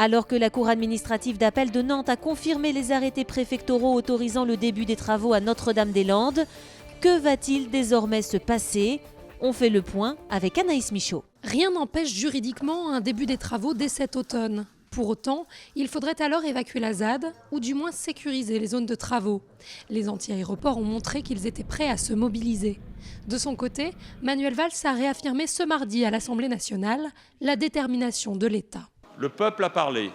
Alors que la Cour administrative d'appel de Nantes a confirmé les arrêtés préfectoraux autorisant le début des travaux à Notre-Dame-des-Landes, que va-t-il désormais se passer ? On fait le point avec Anaïs Michaud. Rien n'empêche juridiquement un début des travaux dès cet automne. Pour autant, il faudrait alors évacuer la ZAD, ou du moins sécuriser les zones de travaux. Les anti-aéroports ont montré qu'ils étaient prêts à se mobiliser. De son côté, Manuel Valls a réaffirmé ce mardi à l'Assemblée nationale la détermination de l'État. Le peuple a parlé,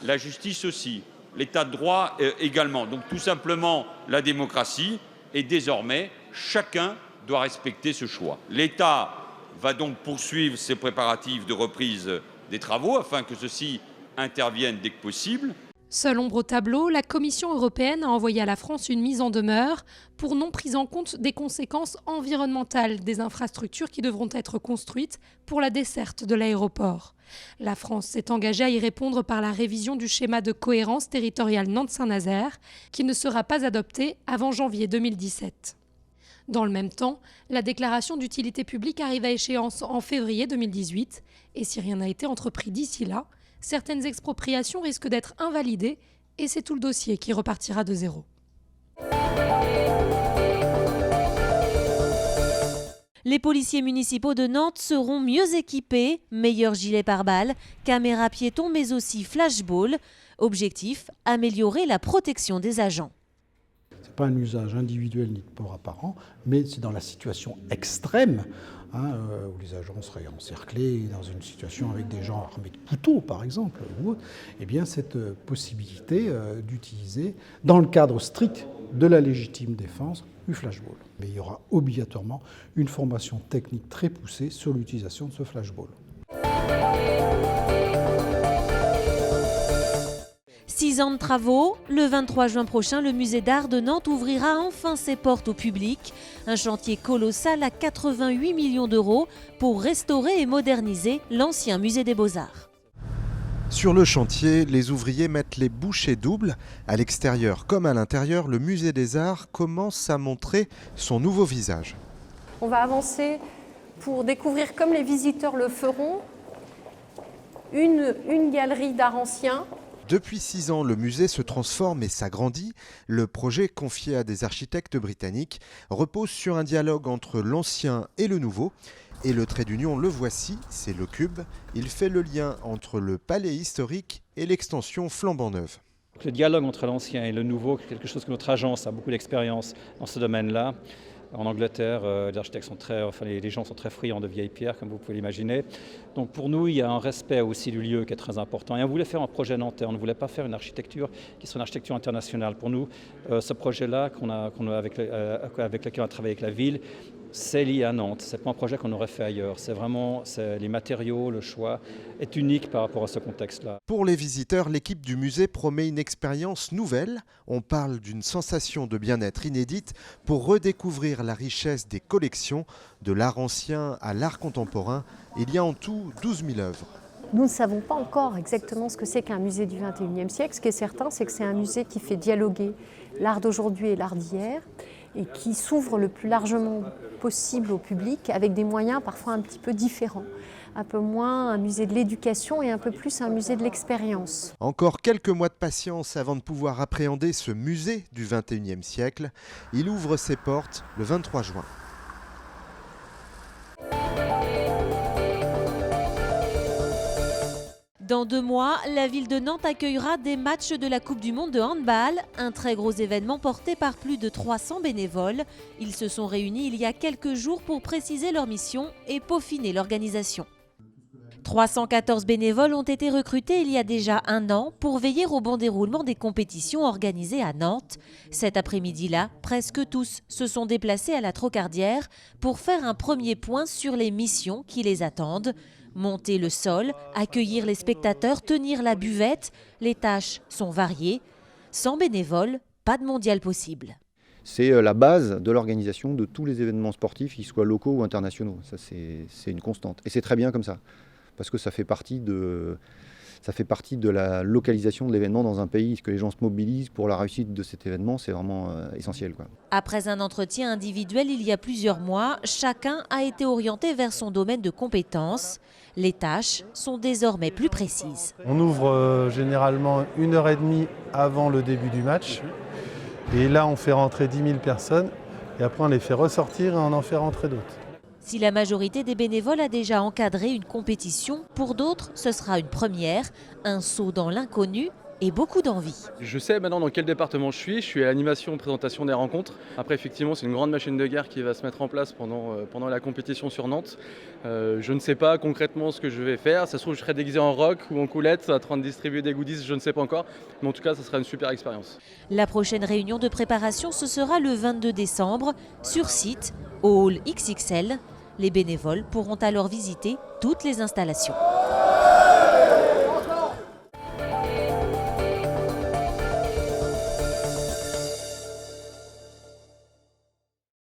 la justice aussi, l'État de droit également. Donc tout simplement la démocratie, et désormais chacun doit respecter ce choix. L'État va donc poursuivre ses préparatifs de reprise des travaux afin que ceux-ci interviennent dès que possible. Seule ombre au tableau, la Commission européenne a envoyé à la France une mise en demeure pour non prise en compte des conséquences environnementales des infrastructures qui devront être construites pour la desserte de l'aéroport. La France s'est engagée à y répondre par la révision du schéma de cohérence territoriale Nantes-Saint-Nazaire, qui ne sera pas adopté avant janvier 2017. Dans le même temps, la déclaration d'utilité publique arrive à échéance en février 2018, et si rien n'a été entrepris d'ici là, certaines expropriations risquent d'être invalidées et c'est tout le dossier qui repartira de zéro. Les policiers municipaux de Nantes seront mieux équipés, meilleurs gilets pare-balles, caméras piétons mais aussi flashball. Objectif, améliorer la protection des agents. Ce n'est pas un usage individuel ni de port apparent, mais c'est dans la situation extrême, où les agents seraient encerclés dans une situation avec des gens armés de couteaux, par exemple, ou autre, eh bien cette possibilité d'utiliser, dans le cadre strict de la légitime défense, du flashball. Mais il y aura obligatoirement une formation technique très poussée sur l'utilisation de ce flashball. 6 ans de travaux, le 23 juin prochain, le musée d'art de Nantes ouvrira enfin ses portes au public. Un chantier colossal à 88 millions d'euros pour restaurer et moderniser l'ancien musée des Beaux-Arts. Sur le chantier, les ouvriers mettent les bouchées doubles. À l'extérieur comme à l'intérieur, le musée des Arts commence à montrer son nouveau visage. On va avancer pour découvrir, comme les visiteurs le feront, une galerie d'art ancien. Depuis 6 ans, le musée se transforme et s'agrandit. Le projet, confié à des architectes britanniques, repose sur un dialogue entre l'ancien et le nouveau. Et le trait d'union, le voici, c'est le cube. Il fait le lien entre le palais historique et l'extension flambant neuve. Le dialogue entre l'ancien et le nouveau, c'est quelque chose que notre agence a beaucoup d'expérience dans ce domaine-là. En Angleterre, les gens sont très friands de vieilles pierres, comme vous pouvez l'imaginer. Donc pour nous, il y a un respect aussi du lieu qui est très important. Et on voulait faire un projet nantais, on ne voulait pas faire une architecture qui soit une architecture internationale. Pour nous, ce projet-là avec lequel on a travaillé avec la ville, c'est lié à Nantes. Ce n'est pas un projet qu'on aurait fait ailleurs. C'est les matériaux, le choix est unique par rapport à ce contexte-là. Pour les visiteurs, l'équipe du musée promet une expérience nouvelle. On parle d'une sensation de bien-être inédite pour redécouvrir la richesse des collections, de l'art ancien à l'art contemporain. Il y a en tout 12 000 œuvres. Nous ne savons pas encore exactement ce que c'est qu'un musée du XXIe siècle. Ce qui est certain, c'est que c'est un musée qui fait dialoguer l'art d'aujourd'hui et l'art d'hier et qui s'ouvre le plus largement possible au public avec des moyens parfois un petit peu différents. Un peu moins un musée de l'éducation et un peu plus un musée de l'expérience. Encore quelques mois de patience avant de pouvoir appréhender ce musée du XXIe siècle. Il ouvre ses portes le 23 juin. Dans 2 mois, la ville de Nantes accueillera des matchs de la Coupe du Monde de handball, un très gros événement porté par plus de 300 bénévoles. Ils se sont réunis il y a quelques jours pour préciser leur mission et peaufiner l'organisation. 314 bénévoles ont été recrutés il y a déjà 1 an pour veiller au bon déroulement des compétitions organisées à Nantes. Cet après-midi-là, presque tous se sont déplacés à la Trocardière pour faire un premier point sur les missions qui les attendent. Monter le sol, accueillir les spectateurs, tenir la buvette, les tâches sont variées. Sans bénévoles, pas de mondial possible. C'est la base de l'organisation de tous les événements sportifs, qu'ils soient locaux ou internationaux. Ça, c'est une constante. Et c'est très bien comme ça, parce que ça fait partie de ça fait partie de la localisation de l'événement dans un pays, que les gens se mobilisent pour la réussite de cet événement, c'est vraiment essentiel, quoi. Après un entretien individuel il y a plusieurs mois, chacun a été orienté vers son domaine de compétences. Les tâches sont désormais plus précises. On ouvre généralement 1h30 avant le début du match. Et là, on fait rentrer 10 000 personnes. Et après, on les fait ressortir et on en fait rentrer d'autres. Si la majorité des bénévoles a déjà encadré une compétition, pour d'autres, ce sera une première, un saut dans l'inconnu et beaucoup d'envie. Je sais maintenant dans quel département je suis à l'animation, présentation des rencontres. Après, effectivement, c'est une grande machine de guerre qui va se mettre en place pendant la compétition sur Nantes. Je ne sais pas concrètement ce que je vais faire. Ça se trouve, je serai déguisé en rock ou en coulette, en train de distribuer des goodies, je ne sais pas encore. Mais en tout cas, ça sera une super expérience. La prochaine réunion de préparation, ce sera le 22 décembre, sur site, au hall XXL. Les bénévoles pourront alors visiter toutes les installations.